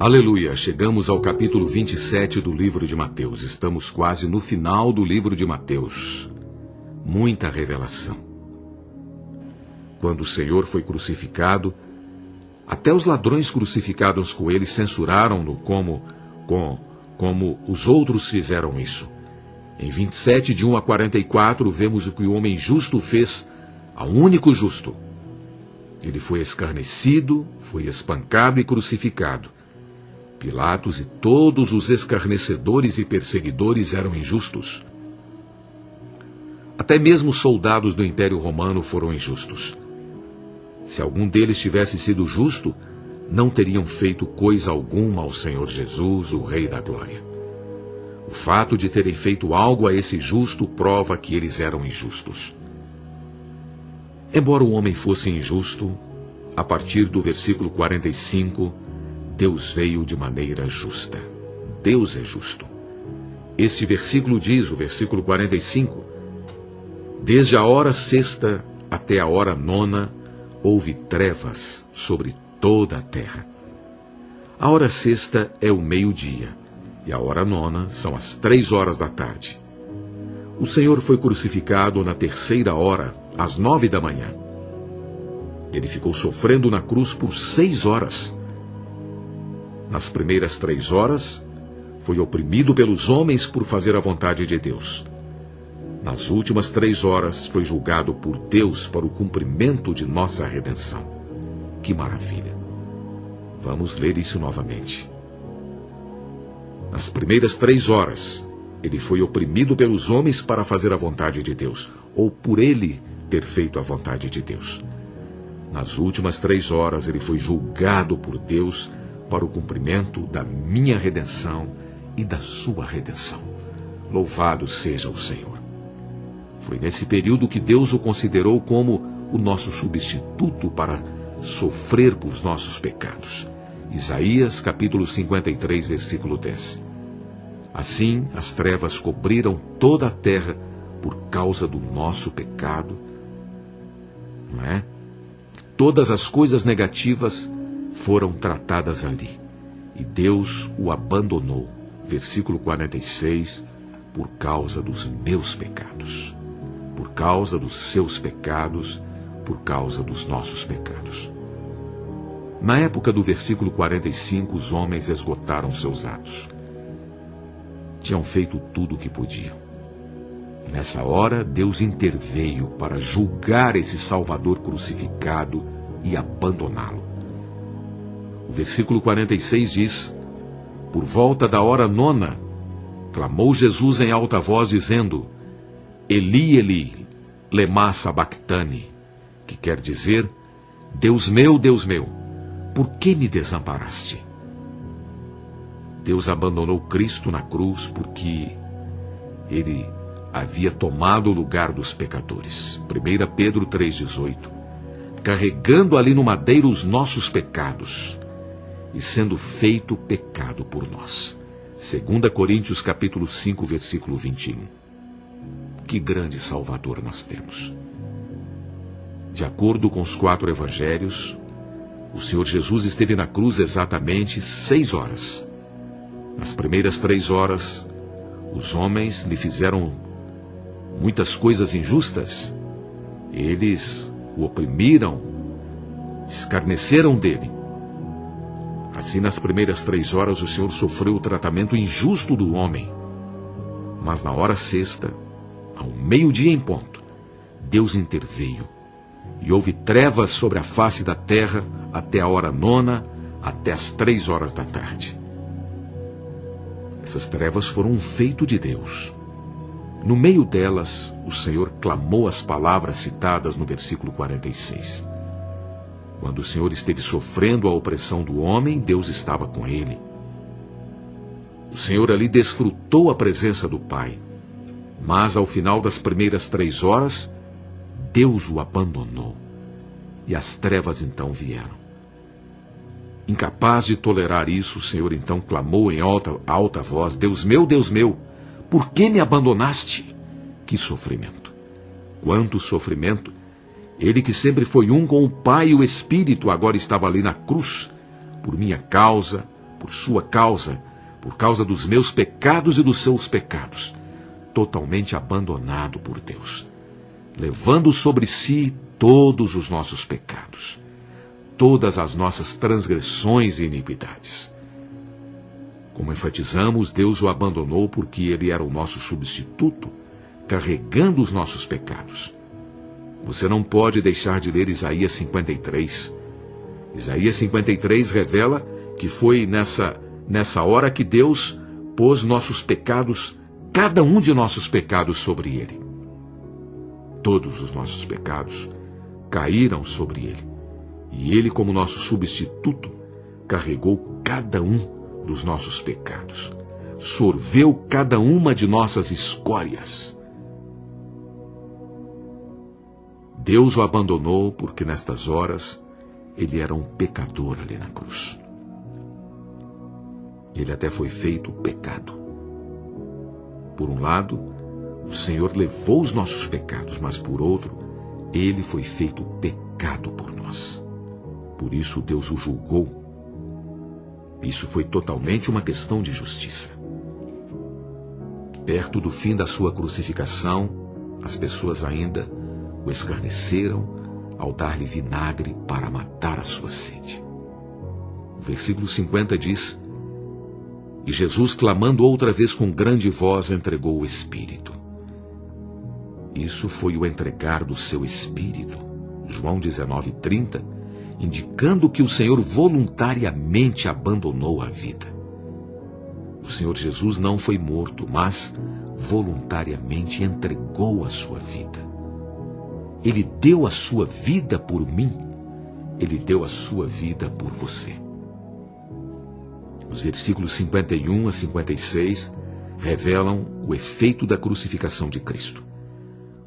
Aleluia! Chegamos ao capítulo 27 do livro de Mateus. Estamos quase no final do livro de Mateus. Muita revelação. Quando o Senhor foi crucificado, até os ladrões crucificados com ele censuraram-no como os outros fizeram isso. Em 27, de 1 a 44, vemos o que o homem justo fez ao único justo. Ele foi escarnecido, foi espancado e crucificado. Pilatos e todos os escarnecedores e perseguidores eram injustos. Até mesmo os soldados do Império Romano foram injustos. Se algum deles tivesse sido justo, não teriam feito coisa alguma ao Senhor Jesus, o Rei da Glória. O fato de terem feito algo a esse justo prova que eles eram injustos. Embora o homem fosse injusto, a partir do versículo 45, Deus veio de maneira justa. Deus é justo. Este versículo diz, o versículo 45, desde a hora sexta até a hora nona, houve trevas sobre toda a terra. A hora sexta é o meio-dia, e a hora nona são as 3 horas da tarde. O Senhor foi crucificado na 3ª hora, às 9 da manhã. Ele ficou sofrendo na cruz por 6 horas. Nas primeiras 3 horas, foi oprimido pelos homens por fazer a vontade de Deus. Nas últimas 3 horas, foi julgado por Deus para o cumprimento de nossa redenção. Que maravilha! Vamos ler isso novamente. Nas primeiras 3 horas, ele foi oprimido pelos homens para fazer a vontade de Deus, ou por ele ter feito a vontade de Deus. Nas últimas 3 horas, ele foi julgado por Deus para o cumprimento da minha redenção e da sua redenção. Louvado seja o Senhor. Foi nesse período que Deus o considerou como o nosso substituto para sofrer por nossos pecados. Isaías, capítulo 53, versículo 10. Assim, as trevas cobriram toda a terra por causa do nosso pecado. Não é? Todas as coisas negativas foram tratadas ali. E Deus o abandonou. Versículo 46, por causa dos meus pecados. Por causa dos seus pecados, por causa dos nossos pecados. Na época do versículo 45, os homens esgotaram seus atos. Tinham feito tudo o que podiam. Nessa hora, Deus interveio para julgar esse Salvador crucificado e abandoná-lo. O versículo 46 diz, por volta da hora nona, clamou Jesus em alta voz, dizendo, Eli, Eli, lema sabachthani, que quer dizer, Deus meu, por que me desamparaste? Deus abandonou Cristo na cruz porque ele havia tomado o lugar dos pecadores. 1 Pedro 3,18. Carregando ali no madeiro os nossos pecados e sendo feito pecado por nós. 2 Coríntios capítulo 5, versículo 21. Que grande Salvador nós temos. De acordo com os 4 evangelhos, o Senhor Jesus esteve na cruz exatamente 6 horas. Nas primeiras 3 horas, os homens lhe fizeram muitas coisas injustas. Eles o oprimiram, escarneceram dele. Assim, nas primeiras 3 horas, o Senhor sofreu o tratamento injusto do homem. Mas na hora sexta, ao meio-dia em ponto, Deus interveio. E houve trevas sobre a face da terra até a hora nona, até as 3 horas da tarde. Essas trevas foram um feito de Deus. No meio delas, o Senhor clamou as palavras citadas no versículo 46. Quando o Senhor esteve sofrendo a opressão do homem, Deus estava com ele. O Senhor ali desfrutou a presença do Pai. Mas ao final das primeiras 3 horas, Deus o abandonou. E as trevas então vieram. Incapaz de tolerar isso, o Senhor então clamou em alta voz, Deus meu, por que me abandonaste? Que sofrimento! Quanto sofrimento! Ele que sempre foi um com o Pai e o Espírito, agora estava ali na cruz, por minha causa, por sua causa, por causa dos meus pecados e dos seus pecados, totalmente abandonado por Deus, levando sobre si todos os nossos pecados, todas as nossas transgressões e iniquidades. Como enfatizamos, Deus o abandonou porque ele era o nosso substituto, carregando os nossos pecados. Você não pode deixar de ler Isaías 53. Isaías 53 revela que foi nessa hora que Deus pôs nossos pecados, cada um de nossos pecados sobre ele. Todos os nossos pecados caíram sobre ele. E ele, como nosso substituto, carregou cada um dos nossos pecados. Sorveu cada uma de nossas escórias. Deus o abandonou porque nestas horas ele era um pecador ali na cruz. Ele até foi feito pecado. Por um lado, o Senhor levou os nossos pecados, mas por outro, ele foi feito pecado por nós. Por isso Deus o julgou. Isso foi totalmente uma questão de justiça. Perto do fim da sua crucificação, as pessoas ainda o escarneceram ao dar-lhe vinagre para matar a sua sede. O versículo 50 diz: E Jesus, clamando outra vez com grande voz, entregou o Espírito. Isso foi o entregar do seu Espírito. João 19:30, indicando que o Senhor voluntariamente abandonou a vida. O Senhor Jesus não foi morto, mas voluntariamente entregou a sua vida. Ele deu a sua vida por mim. Ele deu a sua vida por você. Os versículos 51 a 56 revelam o efeito da crucificação de Cristo.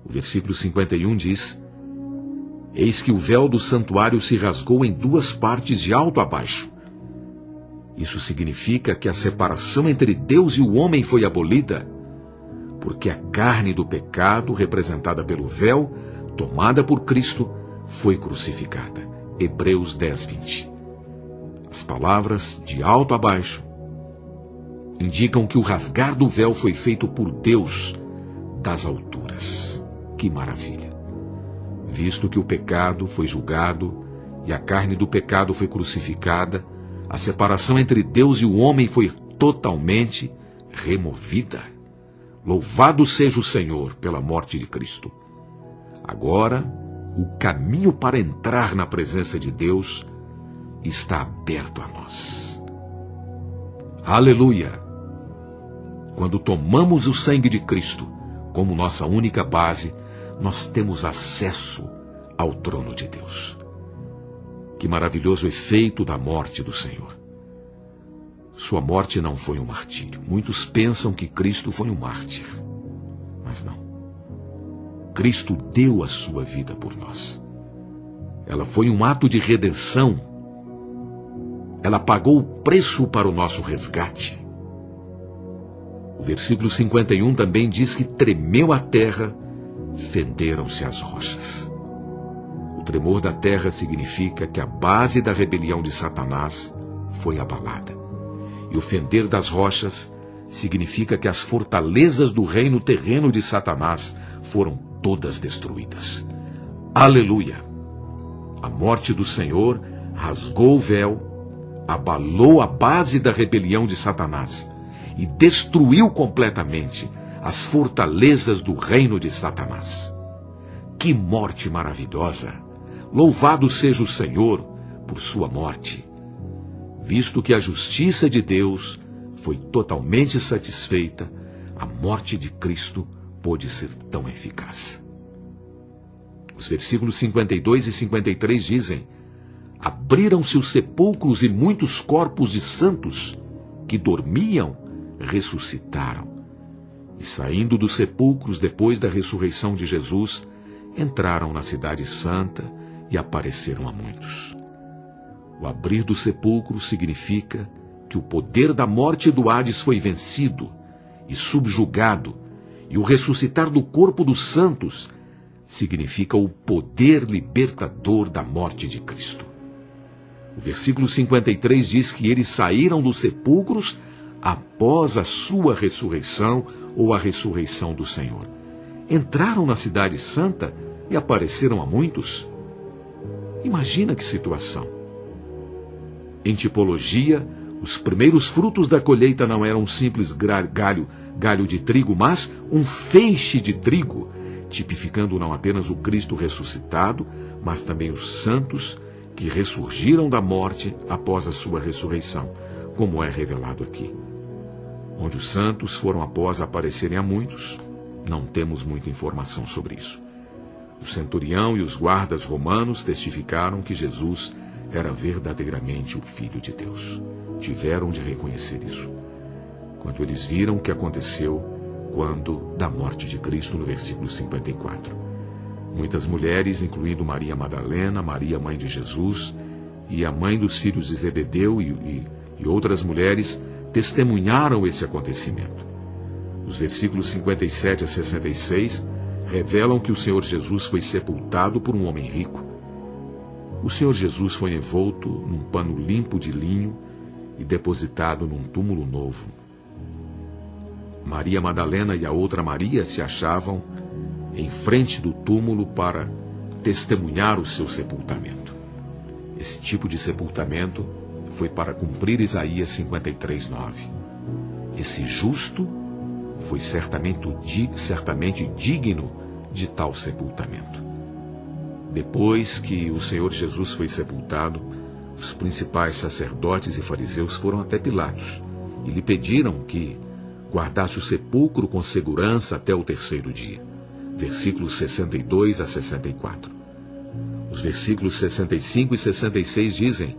O versículo 51 diz: Eis que o véu do santuário se rasgou em duas partes de alto a baixo. Isso significa que a separação entre Deus e o homem foi abolida, porque a carne do pecado, representada pelo véu, tomada por Cristo, foi crucificada. Hebreus 10:20. As palavras de alto a baixo indicam que o rasgar do véu foi feito por Deus das alturas. Que maravilha! Visto que o pecado foi julgado e a carne do pecado foi crucificada, a separação entre Deus e o homem foi totalmente removida. Louvado seja o Senhor pela morte de Cristo. Agora, o caminho para entrar na presença de Deus está aberto a nós. Aleluia! Quando tomamos o sangue de Cristo como nossa única base, nós temos acesso ao trono de Deus. Que maravilhoso efeito da morte do Senhor. Sua morte não foi um martírio. Muitos pensam que Cristo foi um mártir, mas não. Cristo deu a sua vida por nós. Ela foi um ato de redenção. Ela pagou o preço para o nosso resgate. O versículo 51 também diz que tremeu a terra, fenderam-se as rochas. O tremor da terra significa que a base da rebelião de Satanás foi abalada. E o fender das rochas significa que as fortalezas do reino terreno de Satanás foram todas destruídas. Aleluia! A morte do Senhor rasgou o véu, abalou a base da rebelião de Satanás e destruiu completamente as fortalezas do reino de Satanás. Que morte maravilhosa! Louvado seja o Senhor por sua morte. Visto que a justiça de Deus foi totalmente satisfeita, a morte de Cristo pôde ser tão eficaz. Os versículos 52 e 53 dizem: Abriram-se os sepulcros e muitos corpos de santos que dormiam ressuscitaram. E saindo dos sepulcros depois da ressurreição de Jesus, entraram na cidade santa e apareceram a muitos. O abrir do sepulcro significa que o poder da morte e do Hades foi vencido e subjugado, e o ressuscitar do corpo dos santos significa o poder libertador da morte de Cristo. O versículo 53 diz que eles saíram dos sepulcros após a sua ressurreição ou a ressurreição do Senhor. Entraram na cidade santa e apareceram a muitos. Imagina que situação. Em tipologia, os primeiros frutos da colheita não eram um simples galho de trigo, mas um feixe de trigo, tipificando não apenas o Cristo ressuscitado, mas também os santos que ressurgiram da morte após a sua ressurreição, como é revelado aqui. Onde os santos foram após aparecerem a muitos, não temos muita informação sobre isso. O centurião e os guardas romanos testificaram que Jesus era verdadeiramente o Filho de Deus. Tiveram de reconhecer isso. Quando eles viram o que aconteceu da morte de Cristo, no versículo 54. Muitas mulheres, incluindo Maria Madalena, Maria, mãe de Jesus, e a mãe dos filhos de Zebedeu e outras mulheres, testemunharam esse acontecimento. Os versículos 57 a 66 revelam que o Senhor Jesus foi sepultado por um homem rico. O Senhor Jesus foi envolto num pano limpo de linho e depositado num túmulo novo. Maria Madalena e a outra Maria se achavam em frente do túmulo para testemunhar o seu sepultamento. Esse tipo de sepultamento foi para cumprir Isaías 53:9. Esse justo foi certamente digno de tal sepultamento. Depois que o Senhor Jesus foi sepultado, os principais sacerdotes e fariseus foram até Pilatos e lhe pediram que guardasse o sepulcro com segurança até o terceiro dia. Versículos 62 a 64. Os versículos 65 e 66 dizem: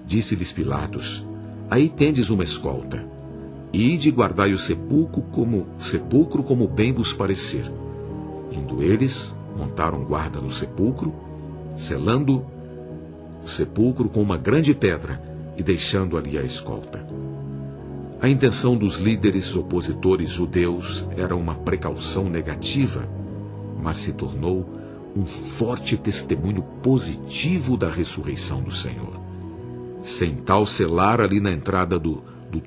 Disse-lhes Pilatos: Aí tendes uma escolta. Ide e guardai o sepulcro como bem vos parecer. Indo eles, montaram guarda no sepulcro, selando o sepulcro com uma grande pedra e deixando ali a escolta. A intenção dos líderes opositores judeus era uma precaução negativa, mas se tornou um forte testemunho positivo da ressurreição do Senhor. Sem tal selar ali na entrada do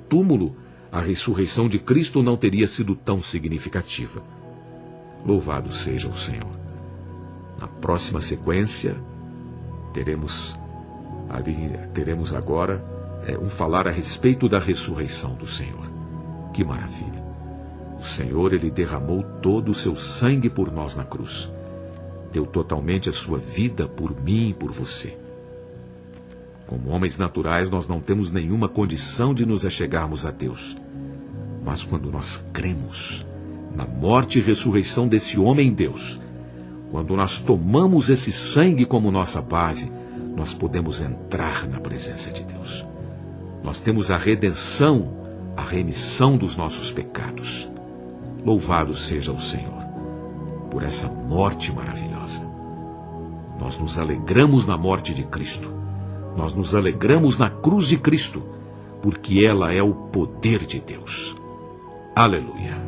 túmulo, a ressurreição de Cristo não teria sido tão significativa. Louvado seja o Senhor. Na próxima sequência, teremos agora um falar a respeito da ressurreição do Senhor. Que maravilha! O Senhor, Ele derramou todo o seu sangue por nós na cruz. Deu totalmente a sua vida por mim e por você. Como homens naturais, nós não temos nenhuma condição de nos achegarmos a Deus. Mas quando nós cremos na morte e ressurreição desse homem-Deus, quando nós tomamos esse sangue como nossa base, nós podemos entrar na presença de Deus. Nós temos a redenção, a remissão dos nossos pecados. Louvado seja o Senhor por essa morte maravilhosa. Nós nos alegramos na morte de Cristo. Nós nos alegramos na cruz de Cristo, porque ela é o poder de Deus. Aleluia!